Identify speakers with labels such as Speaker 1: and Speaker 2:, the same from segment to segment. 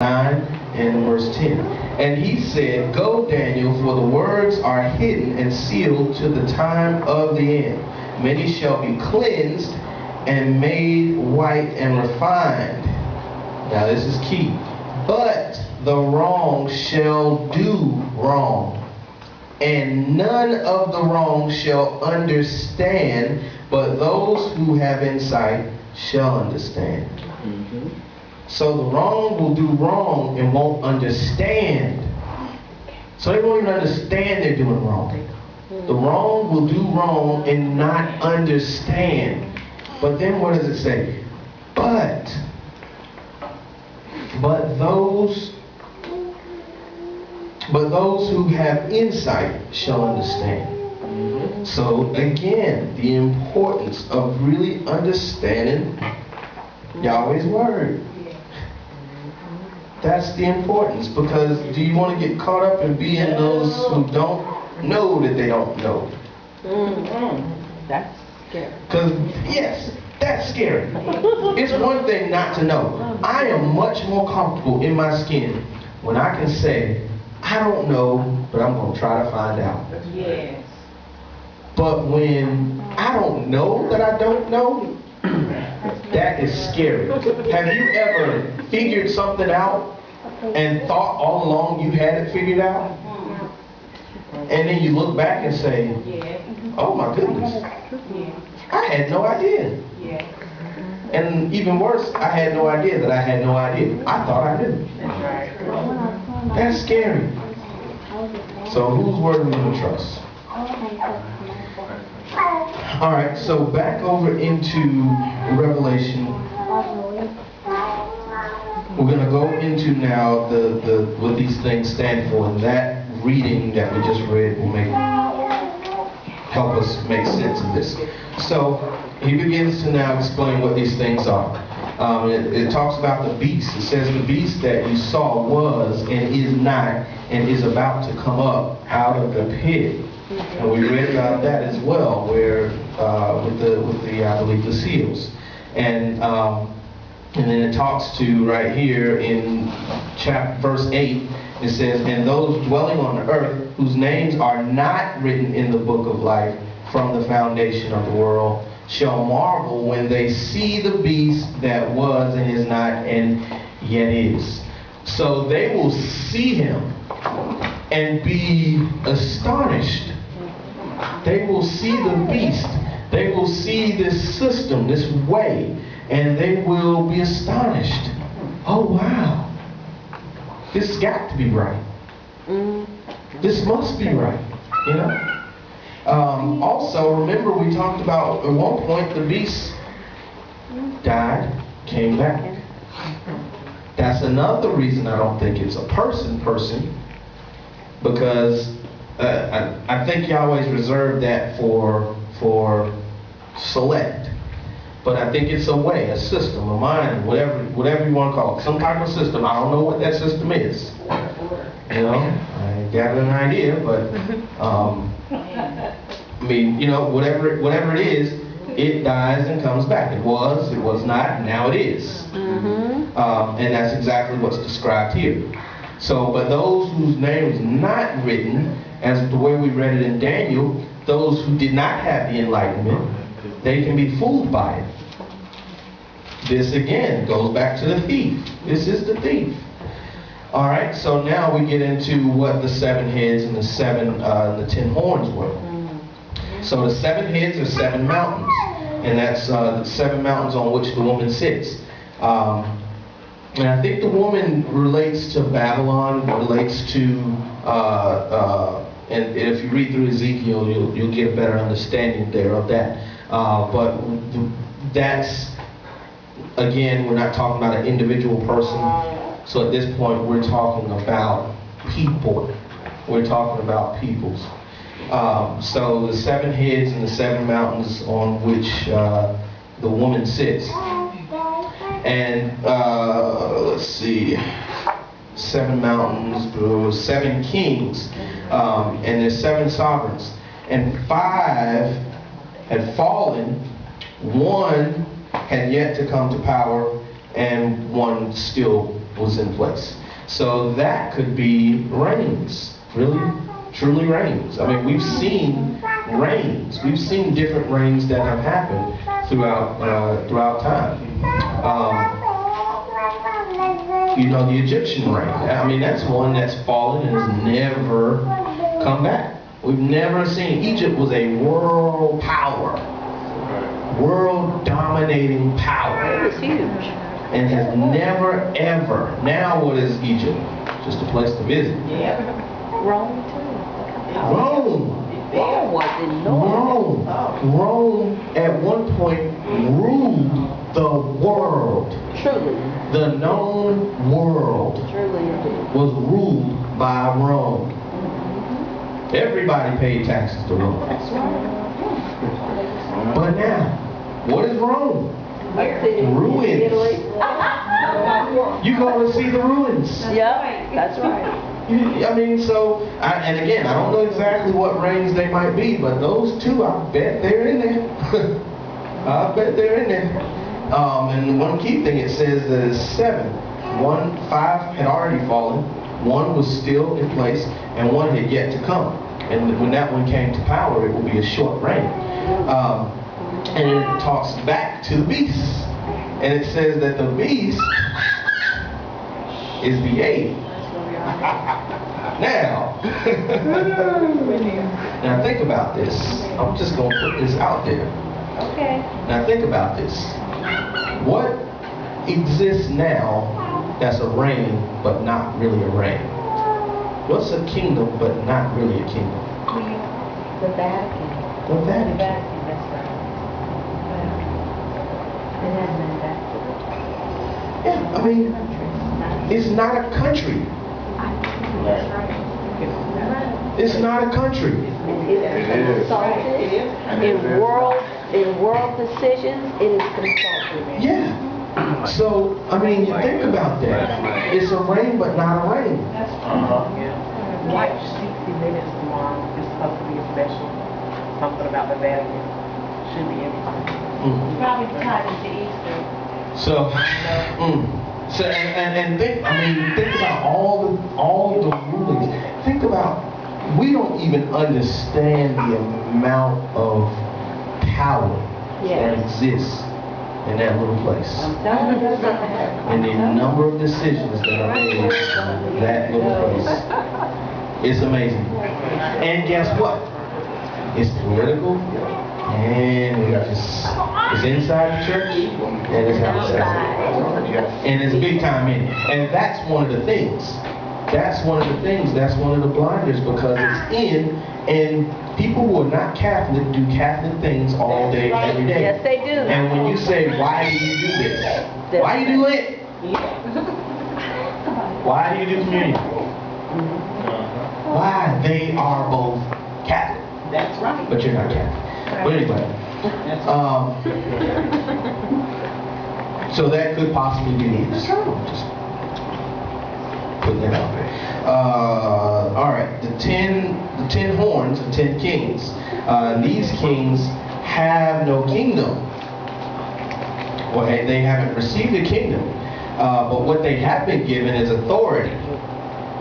Speaker 1: 9 and verse 10. And he said, Go, Daniel, for the words are hidden and sealed to the time of the end. Many shall be cleansed and made white and refined. Now this is key. But the wrong shall do wrong, and none of the wrong shall understand, but those who have insight shall understand. So the wrong will do wrong and won't understand. So they won't even understand they're doing wrong. The wrong will do wrong and not understand. But then what does it say? But those who have insight shall understand. So again, the importance of really understanding Yahweh's word. That's the importance, because do you want to get caught up in being those who don't know that they don't know?
Speaker 2: That's scary.
Speaker 1: Because, yes, that's scary. It's one thing not to know. I am much more comfortable in my skin when I can say, I don't know, but I'm going to try to find out.
Speaker 2: Yes.
Speaker 1: But when I don't know that I don't know, that is scary. Have you ever figured something out and thought all along you had it figured out? And then you look back and say, oh my goodness, I had no idea. And even worse, I had no idea that I had no idea. I thought I knew. That's scary. So whose word are we going to trust? Alright, so back over into Revelation. We're going to go into now what these things stand for, and that reading that we just read will help us make sense of this. So he begins to now explain what these things are. It talks about the beast. It says the beast that you saw was and is not and is about to come up out of the pit. And we read about that as well, where with the I believe the seals, and then it talks to right here in verse 8. It says, and those dwelling on the earth whose names are not written in the book of life from the foundation of the world shall marvel when they see the beast that was and is not and yet is. So they will see him and be astonished. They will see the beast. They will see this system, this way, and they will be astonished. Oh, wow. This has got to be right. This must be right, you know? Also, remember we talked about at one point the beast died, came back. That's another reason I don't think it's a person, because I think Yahweh's reserved that for select. But I think it's a way, a system, a mind, whatever you want to call it. Some type of system. I don't know what that system is. You know, I got an idea, but I mean, you know, whatever it is, it dies and comes back. It was not, now it is. And that's exactly what's described here. So, but those whose name is not written, as the way we read it in Daniel, those who did not have the enlightenment, they can be fooled by it. This again goes back to the thief. This is the thief. Alright, so now we get into what the 7 heads and the 10 horns were. So the 7 heads are 7 mountains, and that's the 7 mountains on which the woman sits. And I think the woman relates to Babylon, relates to, and if you read through Ezekiel, you'll get a better understanding there of that. But that's, again, we're not talking about an individual person. So at this point, we're talking about people. We're talking about peoples. So the 7 heads and the 7 mountains on which the woman sits. And let's see, 7 mountains, 7 kings, and there's 7 sovereigns. And 5 had fallen, 1 had yet to come to power, and 1 still was in place. So that could be rains, really, truly rains. I mean, we've seen rains. We've seen different rains that have happened throughout time. You know, the Egyptian rain. I mean, that's one that's fallen and has never come back. We've never seen. Egypt was a world power, world dominating power.
Speaker 2: It was huge.
Speaker 1: And has never ever. Now what is Egypt? Just a place to visit.
Speaker 2: Yeah. Rome too.
Speaker 1: Rome.
Speaker 2: Rome was enormous.
Speaker 1: Rome at one point ruled the world.
Speaker 2: Truly.
Speaker 1: The known world
Speaker 2: Truly.
Speaker 1: was ruled by Rome. Everybody paid taxes to Rome.
Speaker 2: That's right.
Speaker 1: But now, what is Rome? Ruins. You go and see the ruins.
Speaker 2: Yeah, that's right.
Speaker 1: I mean, so, and again, I don't know exactly what rains they might be, but those two, I bet they're in there. I bet they're in there. And one key thing, it says that it's 7. 5 had already fallen, 1 was still in place, and 1 had yet to come. And when that one came to power, it will be a short reign. And it talks back to the beast. And it says that the beast is the 8. Now, now think about this. I'm just going to put this out there.
Speaker 2: Okay.
Speaker 1: Now think about this. What exists now that's a reign, but not really a reign? What's a kingdom, but not really a kingdom?
Speaker 2: The Vatican.
Speaker 1: The Vatican.
Speaker 2: That's right. It has been back to
Speaker 1: Yeah, I mean, it's not a country. It's not a country.
Speaker 2: It is consulted. In world decisions, it is consulted.
Speaker 1: Yeah. So, I mean, you think about that. It's a reign, but not a reign.
Speaker 3: Watch 60 Minutes tomorrow. It's supposed to be a special. Something about the Vatican. Should be interesting.
Speaker 2: Probably tied into Easter.
Speaker 1: So, and think, I mean, think about all the rulings. Think about, we don't even understand the amount of power that exists in that little place. And the number of decisions that are made in that little place. It's amazing. And guess what? It's political, and it's inside the church, and it's outside. And it's big time in it. And that's one of the things. That's one of the things. That's one of the blinders, because it's in, and people who are not Catholic do Catholic things all day, every day.
Speaker 2: Yes, they do.
Speaker 1: And when you say, why do you do this? Why do you do it? Why do you do communion? Why? They are both Catholic.
Speaker 3: That's right.
Speaker 1: But you're not Catholic. But anyway. So that could possibly be the just putting that out there. All right, the 10 horns, the 10 kings. These kings have no kingdom. Well, they haven't received a kingdom, but what they have been given is authority.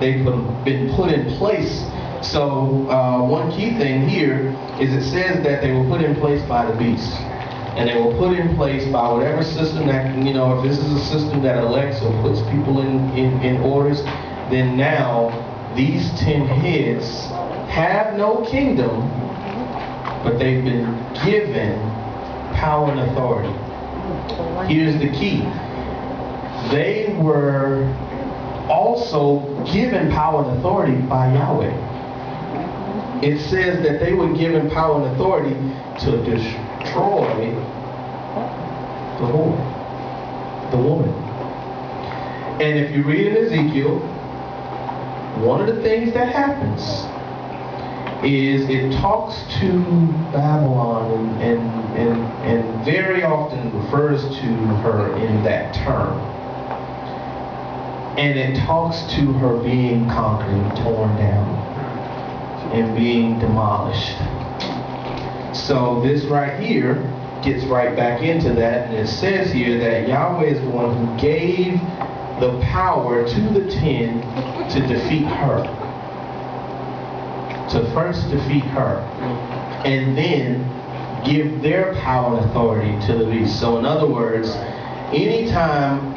Speaker 1: They've been put in place. So one key thing here is it says that they were put in place by the beast. And they were put in place by whatever system that, you know, if this is a system that elects or puts people in orders, then now these 10 heads have no kingdom, but they've been given power and authority. Here's the key. They were also given power and authority by Yahweh. It says that they were given power and authority to destroy the whore, the woman. And if you read in Ezekiel, one of the things that happens is it talks to Babylon and very often refers to her in that term. And it talks to her being conquered and torn down and being demolished. So this right here gets right back into that, and it says here that Yahweh is the one who gave the power to the 10 to defeat her. To first defeat her. And then give their power and authority to the beast. So in other words, anytime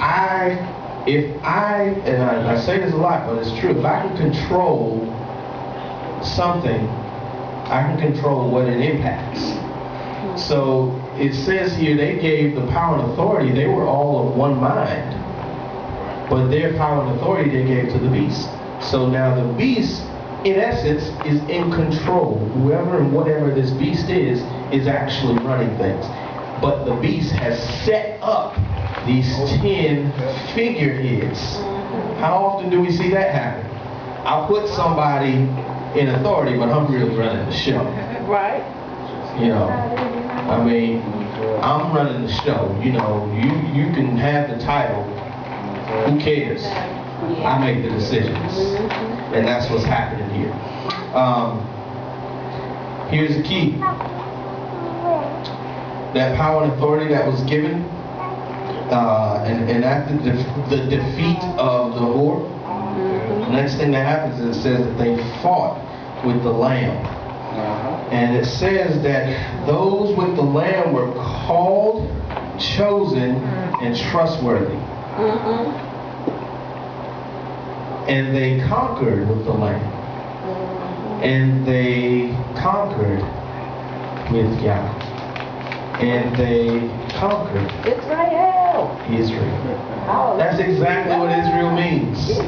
Speaker 1: and I say this a lot, but it's true, if I can control something, I can control what it impacts. So it says here they gave the power and authority, they were all of one mind. But their power and authority they gave to the beast. So now the beast, in essence, is in control. Whoever and whatever this beast is actually running things. But the beast has set up these 10 figureheads. How often do we see that happen? I'll put somebody in authority, but I'm really running the show.
Speaker 2: Right.
Speaker 1: You know, I mean, I'm running the show. You know, you can have the title. Who cares? I make the decisions. And that's what's happening here. Here's the key. That power and authority that was given, and after the defeat of the whore, the next thing that happens is it says that they fought with the Lamb. And it says that those with the Lamb were called, chosen, and trustworthy. And they conquered with the Lamb. And they conquered with Yahweh. And they conquered
Speaker 2: Israel.
Speaker 1: Israel. That's exactly what Israel means.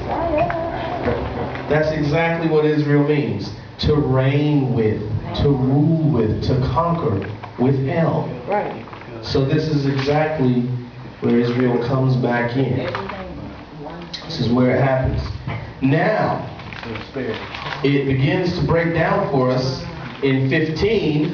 Speaker 1: That's exactly what Israel means. To reign with, to rule with, to conquer with El.
Speaker 2: Right.
Speaker 1: So this is exactly where Israel comes back in. This is where it happens. Now, it begins to break down for us in 15,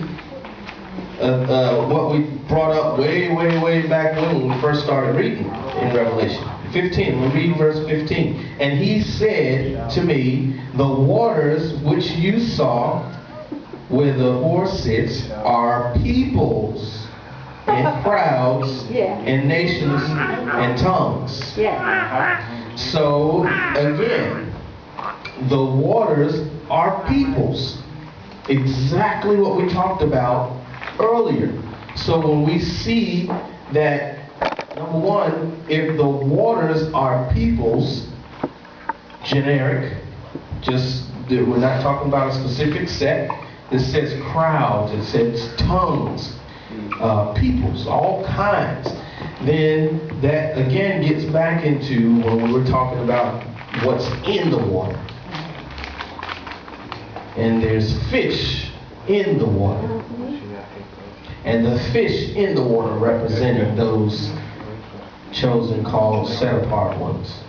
Speaker 1: what we brought up way back when we first started reading in Revelation. 15, we'll read verse 15. And he said to me, the waters which you saw where the whore sits are peoples and crowds and nations and tongues. So again, the waters are peoples. Exactly what we talked about earlier. So when we see that, number one, if the waters are peoples, generic, we're not talking about a specific set. It says crowds, it says tongues, peoples, all kinds. Then that again gets back into when we were talking about what's in the water. And there's fish in the water. And the fish in the water representing those chosen, called, set apart ones.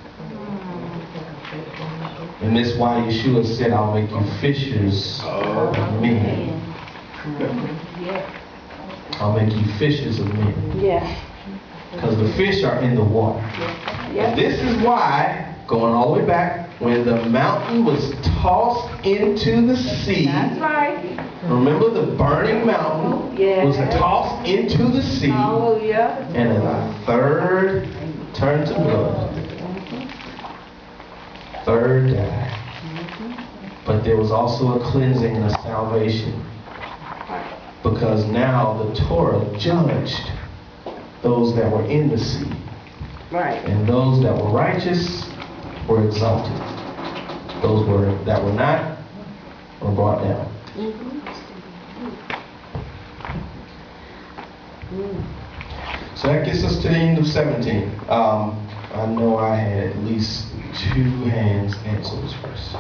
Speaker 1: And that's why Yeshua said, I'll make you fishers of men. I'll make you fishers of men. Because the fish are in the water. And this is why, going all the way back, when the mountain was tossed into the sea.
Speaker 2: That's right.
Speaker 1: Remember, the burning mountain was tossed into the sea.
Speaker 2: Hallelujah.
Speaker 1: And a third turned to blood. Third died. But there was also a cleansing and a salvation. Because now the Torah judged those that were in the sea.
Speaker 2: Right.
Speaker 1: And those that were righteous were exalted. Those that were not were brought down. So that gets us to the end of 17. I know I had at least 2 hands answer this first.